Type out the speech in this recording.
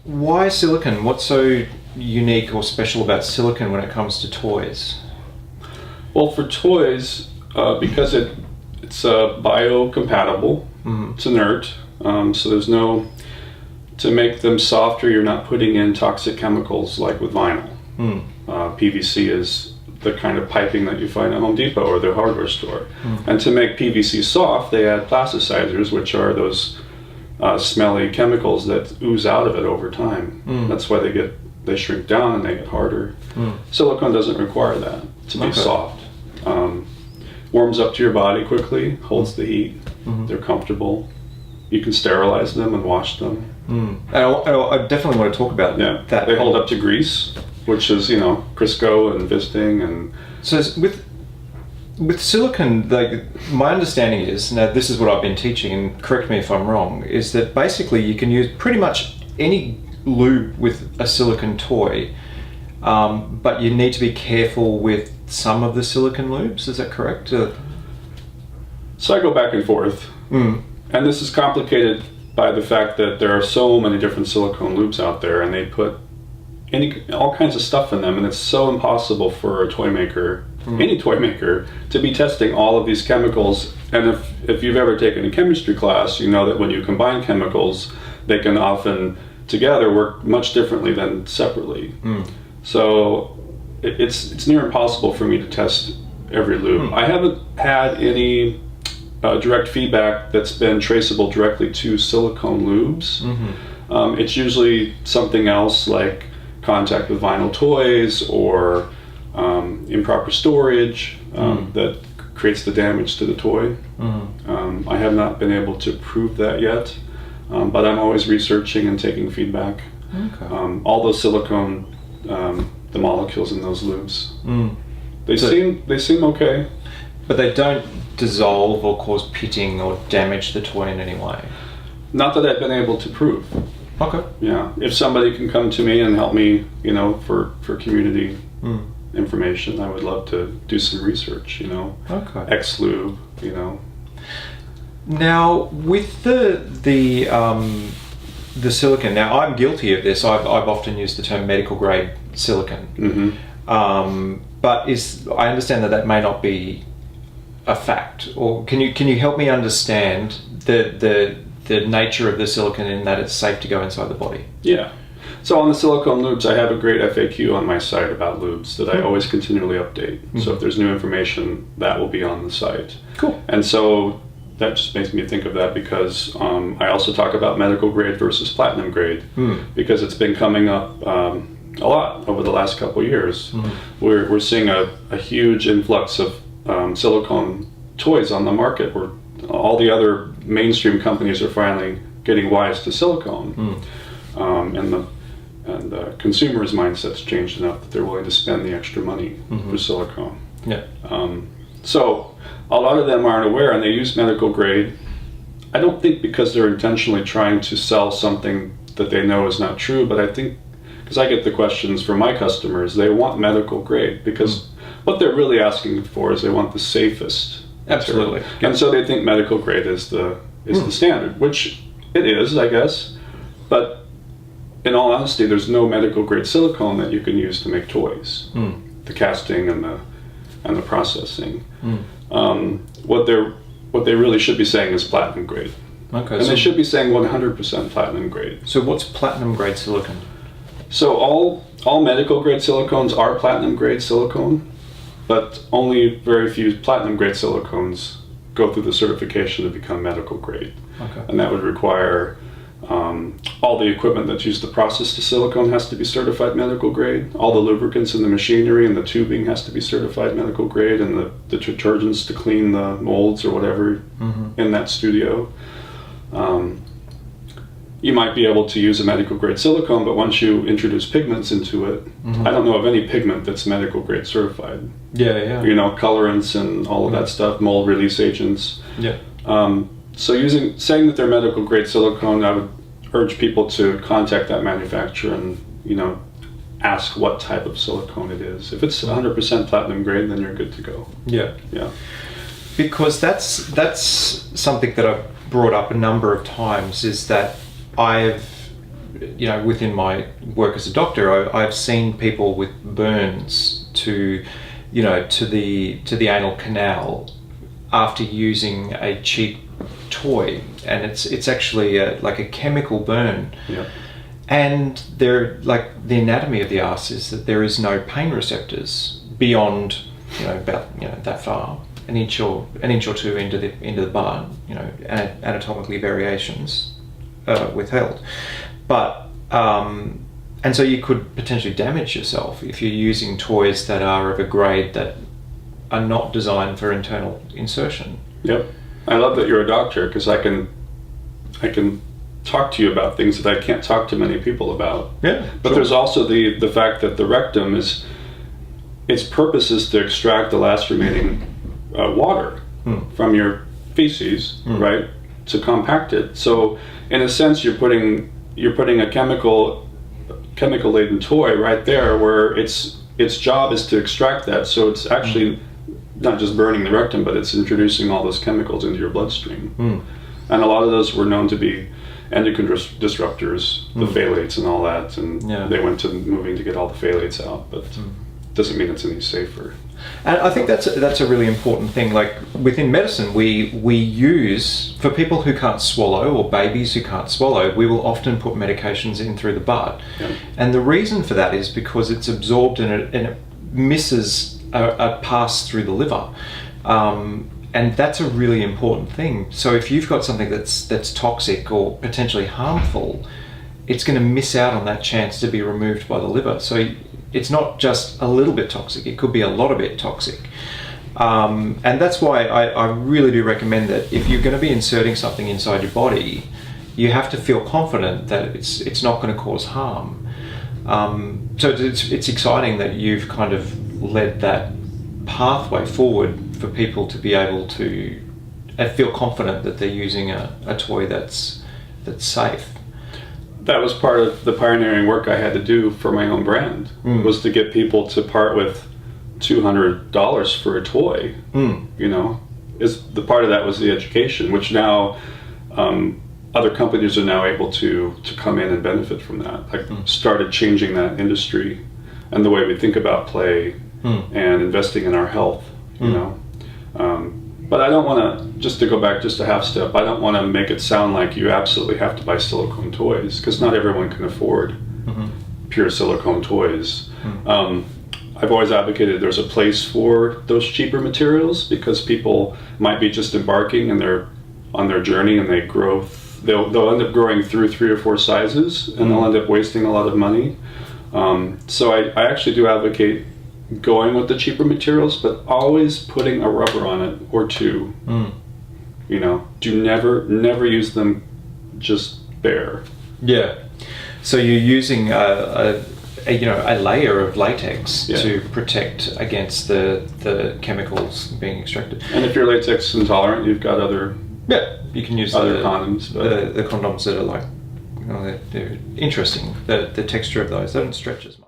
why silicone? What's so unique or special about silicone when it comes to toys? Well, for toys, because it's biocompatible, it's inert, so there's no, to make them softer, you're not putting in toxic chemicals like with vinyl. PVC is the kind of piping that you find at Home Depot or the hardware store. And to make PVC soft, they add plasticizers, which are those smelly chemicals that ooze out of it over time. That's why they shrink down and they get harder. Silicone doesn't require that to be soft. Warms up to your body quickly, holds the heat. They're comfortable. You can sterilize them and wash them. And I definitely want to talk about that. They hold up to grease, which is, Crisco and Visiting. And so with silicone, like, my understanding is, now this is what I've been teaching, and correct me if I'm wrong, is that basically you can use pretty much any lube with a silicone toy, but you need to be careful with some of the silicone lubes. Is that correct? So I go back and forth, and this is complicated by the fact that there are so many different silicone lubes out there, and they put all kinds of stuff in them, and it's so impossible for a toy maker, any toy maker, to be testing all of these chemicals. And if you've ever taken a chemistry class, you know that when you combine chemicals, they can often together work much differently than separately. So it's near impossible for me to test every lube. I haven't had any direct feedback that's been traceable directly to silicone lubes. It's usually something else, like contact with vinyl toys or improper storage that creates the damage to the toy. I have not been able to prove that yet, but I'm always researching and taking feedback. All those silicone, the molecules in those lubes, they seem okay, but they don't dissolve or cause pitting or damage the toy in any way. Not that I've been able to prove. Okay. Yeah, if somebody can come to me and help me, for community information, I would love to do some research. Okay. X-lube, Now with the silicone, now I'm guilty of this. I've often used the term medical grade silicone, but I understand that may not be a fact. Or can you help me understand the nature of the silicone in that it's safe to go inside the body? Yeah. So on the silicone lubes, I have a great FAQ on my site about lubes that I always continually update. So if there's new information, that will be on the site. Cool. And so that just makes me think of that because I also talk about medical grade versus platinum grade because it's been coming up a lot over the last couple of years. We're seeing a huge influx of silicone toys on the market where all the other mainstream companies are finally getting wise to silicone, and the consumer's mindset's changed enough that they're willing to spend the extra money for silicone. Yeah. So a lot of them aren't aware, and they use medical grade. I don't think because they're intentionally trying to sell something that they know is not true, but I think because I get the questions from my customers, they want medical grade because what they're really asking for is they want the safest. Absolutely. Material. And so they think medical grade is the standard, which it is, I guess. But in all honesty, there's no medical grade silicone that you can use to make toys. The casting and the processing. What they really should be saying is platinum grade. Okay. And they should be saying 100% platinum grade. So what's platinum grade silicone? So all medical grade silicones are platinum grade silicone, but only very few platinum grade silicones go through the certification to become medical grade. Okay. And that would require all the equipment that's used to process the silicone has to be certified medical grade. All the lubricants and the machinery and the tubing has to be certified medical grade, and the detergents to clean the molds or whatever in that studio. You might be able to use a medical grade silicone, but once you introduce pigments into it, I don't know of any pigment that's medical grade certified. Yeah. Colorants and all of that stuff, mold release agents. Yeah. So saying that they're medical grade silicone, I would urge people to contact that manufacturer and ask what type of silicone it is. If it's 100% platinum grade, then you're good to go. Yeah. Yeah. Because that's something that I've brought up a number of times, is that I've within my work as a doctor, I've seen people with burns to the anal canal after using a cheap toy, and it's actually like a chemical burn. Yeah. And they're like, the anatomy of the arse is that there is no pain receptors beyond about that far, an inch or two into the bud, anatomically variations withheld, but and so you could potentially damage yourself if you're using toys that are of a grade that are not designed for internal insertion. Yep. I love that you're a doctor, because I can talk to you about things that I can't talk to many people about. Yeah. But sure. there's also the fact that the rectum its purpose is to extract the last remaining water from your feces, right? To compact it. So in a sense, you're putting a chemical laden toy right there, where its job is to extract that. So it's actually not just burning the rectum, but it's introducing all those chemicals into your bloodstream. And a lot of those were known to be endocrine disruptors, the phthalates and all that, and they went to moving to get all the phthalates out, but doesn't mean it's any safer. And I think that's a really important thing. Like within medicine, we use, for people who can't swallow or babies who can't swallow, we will often put medications in through the bud. Yeah. And the reason for that is because it's absorbed and it misses a pass through the liver. And that's a really important thing. So if you've got something that's toxic or potentially harmful, it's going to miss out on that chance to be removed by the liver. So it's not just a little bit toxic, it could be a lot of it toxic. And that's why I really do recommend that if you're going to be inserting something inside your body, you have to feel confident that it's not going to cause harm. So it's exciting that you've kind of led that pathway forward for people to be able to feel confident that they're using a toy that's safe. That was part of the pioneering work I had to do for my own brand, was to get people to part with $200 for a toy. Is the part of that was the education, which now other companies are now able to come in and benefit from that. Started changing that industry and the way we think about play and investing in our health. But I don't want to, just to go back just a half step, I don't want to make it sound like you absolutely have to buy silicone toys, because not everyone can afford pure silicone toys. I've always advocated there's a place for those cheaper materials, because people might be just embarking and they're on their journey and they'll end up growing through 3 or 4 sizes, and they'll end up wasting a lot of money. So I actually do advocate going with the cheaper materials, but always putting a rubber on it or two. Do never use them just bare. Yeah. So you're using a layer of latex to protect against the chemicals being extracted. And if you're latex intolerant, you've got other you can use other condoms. The condoms that are like they're interesting. The texture of those, they don't stretch as much.